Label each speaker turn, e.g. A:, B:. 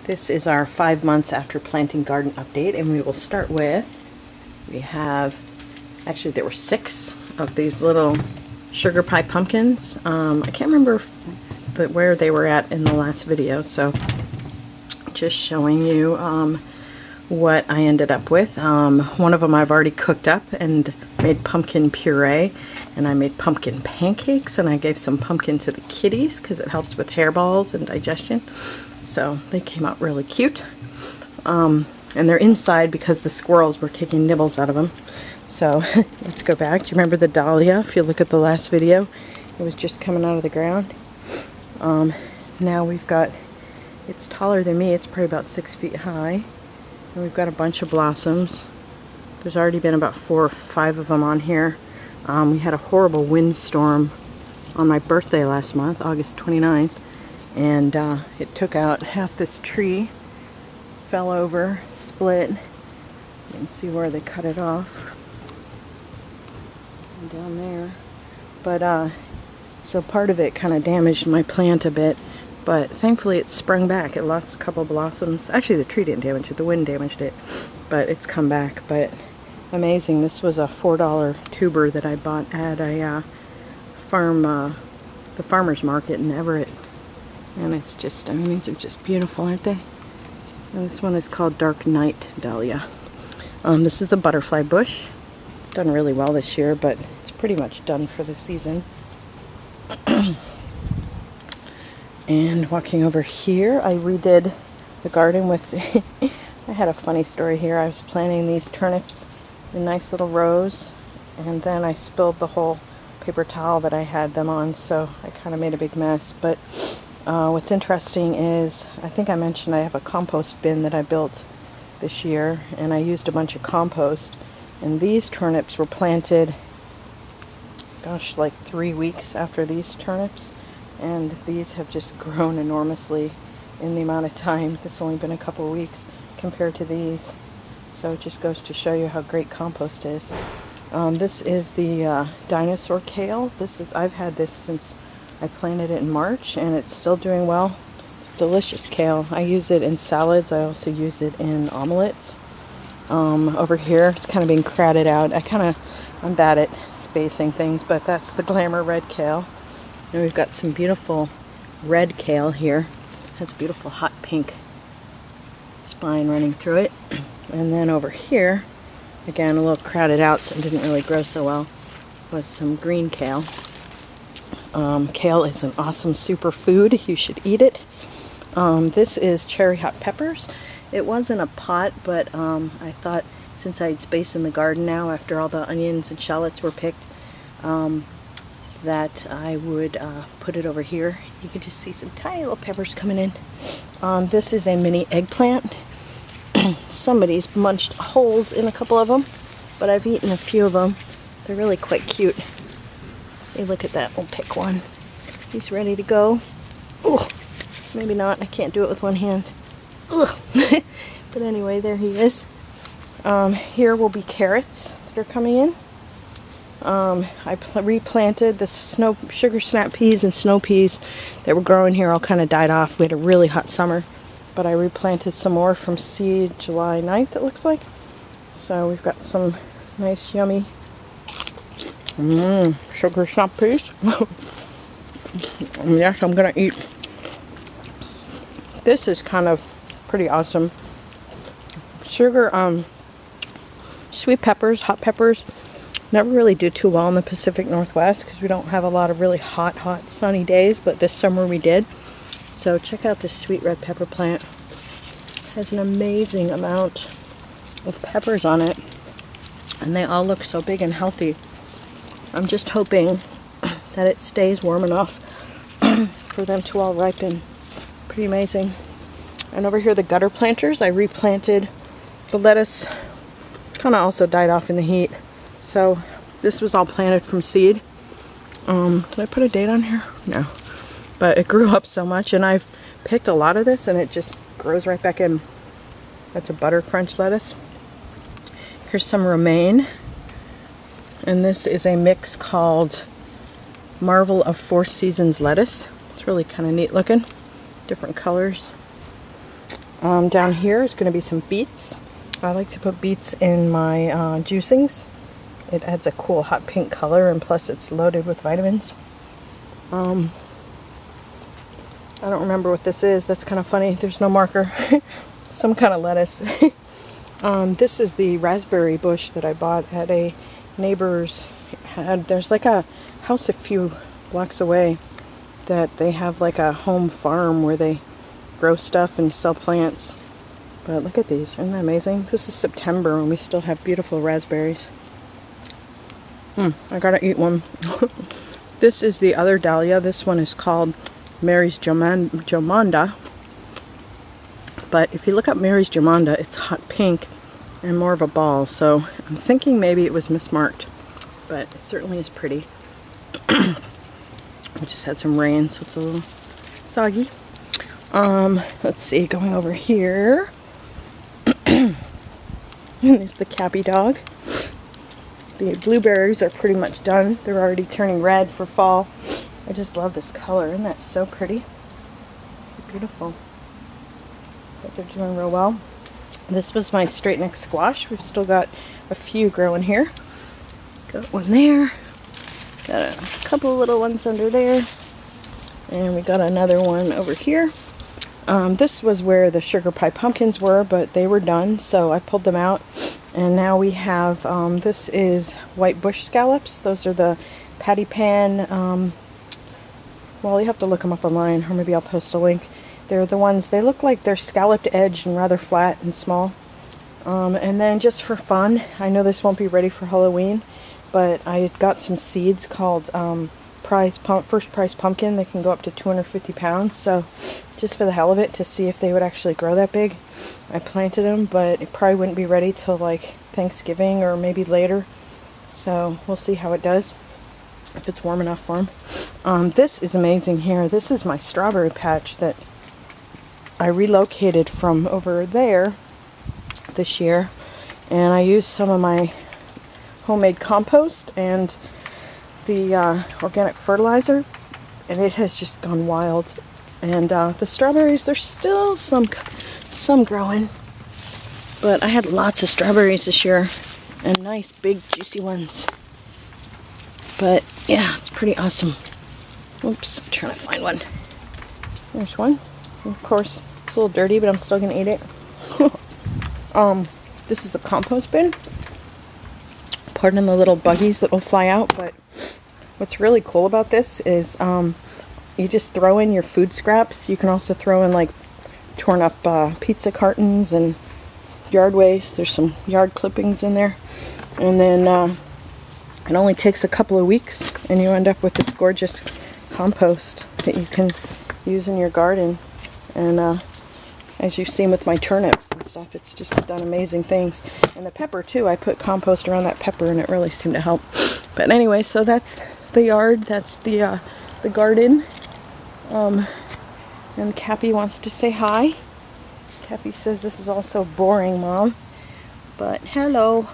A: This is our 5 months after planting garden update, and we will start with, we have, actually there were 6 of these little sugar pie pumpkins. I can't remember where they were at in the last video, so just showing you what I ended up with. One of them I've already cooked up and made pumpkin puree, and I made pumpkin pancakes, and I gave some pumpkin to the kitties because it helps with hairballs and digestion. So they came out really cute. And they're inside because the squirrels were taking nibbles out of them. So let's go back. Do you remember the dahlia? If you look at the last video, it was just coming out of the ground. Now we've got, it's taller than me, it's probably about 6 feet high. And we've got a bunch of blossoms. There's already been about 4 or 5 of them on here. We had a horrible windstorm on my birthday last month, August 29th. And it took out half this tree, fell over, split. You can see where they cut it off. And down there. But, so part of it kind of damaged my plant a bit. But thankfully it sprung back. It lost a couple blossoms. Actually the tree didn't damage it, the wind damaged it. But it's come back. But amazing. This was a $4 tuber that I bought at a the farmer's market in Everett. And it's just, I mean, these are just beautiful, aren't they? And this one is called Dark Night Dahlia. This is the butterfly bush. It's done really well this year, but it's pretty much done for the season. And walking over here, I redid the garden with, I had a funny story here. I was planting these turnips in nice little rows, and then I spilled the whole paper towel that I had them on, so I kind of made a big mess. But what's interesting is, I think I mentioned I have a compost bin that I built this year, and I used a bunch of compost, and these turnips were planted, gosh, like 3 weeks after these turnips, and these have just grown enormously in the amount of time. It's only been a couple weeks compared to these, so it just goes to show you how great compost is. This is the dinosaur kale. I've had this since I planted it in March, and it's still doing well. It's delicious kale. I use it in salads. I also use it in omelets. Over here, it's kind of being crowded out. I'm bad at spacing things, but that's the Glamour red kale. And we've got some beautiful red kale here. It has a beautiful hot pink spine running through it. And then over here, again, a little crowded out, so it didn't really grow so well, was some green kale. Kale is an awesome superfood. You should eat it. This is cherry hot peppers. It was in a pot, but I thought since I had space in the garden now after all the onions and shallots were picked, that I would put it over here. You can just see some tiny little peppers coming in. This is a mini eggplant. Somebody's munched holes in a couple of them, but I've eaten a few of them. They're really quite cute. See, look at that. We'll pick one. He's ready to go. Ugh. Maybe not. I can't do it with one hand. Ugh. But anyway, there he is. Here will be carrots that are coming in. I replanted the sugar snap peas and snow peas that were growing here. All kind of died off. We had a really hot summer, but I replanted some more from seed July 9th, it looks like. So we've got some nice yummy sugar snap peas. Yes, I'm gonna eat. This is kind of pretty awesome. Sugar, sweet peppers, hot peppers, never really do too well in the Pacific Northwest because we don't have a lot of really hot sunny days, but this summer we did. So check out this sweet red pepper plant. It has an amazing amount of peppers on it, and they all look so big and healthy. I'm just hoping that it stays warm enough for them to all ripen. Pretty amazing. And over here, the gutter planters, I replanted the lettuce. Kind of also died off in the heat. So this was all planted from seed. Did I put a date on here? No. But it grew up so much, and I've picked a lot of this, and it just grows right back in. That's a butter crunch lettuce. Here's some romaine. And this is a mix called Marvel of Four Seasons lettuce. It's really kind of neat looking. Different colors. Down here is going to be some beets. I like to put beets in my juicings. It adds a cool hot pink color, and plus it's loaded with vitamins. I don't remember what this is. That's kind of funny. There's no marker. Some kind of lettuce. This is the raspberry bush that I bought at a neighbor's. There's like a house a few blocks away that they have like a home farm where they grow stuff and sell plants. But look at these. Isn't that amazing? This is September and we still have beautiful raspberries. I gotta eat one. This is the other dahlia. This one is called Mary's Jomanda. But if you look up Mary's Jomanda, it's hot pink and more of a ball. So I'm thinking maybe it was mismarked. But it certainly is pretty. We just had some rain, so it's a little soggy. Let's see, going over here. And there's the Cappy dog. The blueberries are pretty much done. They're already turning red for fall. I just love this color. Isn't that so pretty? Beautiful. But they're doing real well. This was my straight neck squash. We've still got a few growing here. Got one there. Got a couple little ones under there. And we got another one over here. This was where the sugar pie pumpkins were, but they were done, so I pulled them out. And now we have, this is white bush scallops. Those are the patty pan, well, you have to look them up online, or maybe I'll post a link. They're the ones, they look like they're scalloped edged and rather flat and small. And then just for fun, I know this won't be ready for Halloween, but I got some seeds called First Prize Pumpkin. They can go up to 250 pounds, so just for the hell of it, to see if they would actually grow that big, I planted them, but it probably wouldn't be ready till like Thanksgiving or maybe later, so we'll see how it does, if it's warm enough for them. This is amazing here. This is my strawberry patch that I relocated from over there this year, and I used some of my homemade compost and the organic fertilizer, and it has just gone wild. And the strawberries, there's still some growing, but I had lots of strawberries this year, and nice big juicy ones. But yeah, it's pretty awesome. Oops, I'm trying to find one. There's one. And of course, it's a little dirty, but I'm still gonna eat it. This is the compost bin. Pardon the little buggies that will fly out, but what's really cool about this is you just throw in your food scraps. You can also throw in like torn up pizza cartons and yard waste. There's some yard clippings in there. And then it only takes a couple of weeks and you end up with this gorgeous compost that you can use in your garden. And as you've seen with my turnips and stuff, it's just done amazing things. And the pepper too, I put compost around that pepper and it really seemed to help. But anyway, so that's the yard, that's the garden. And Cappy wants to say hi. Cappy says this is all so boring, Mom. But hello.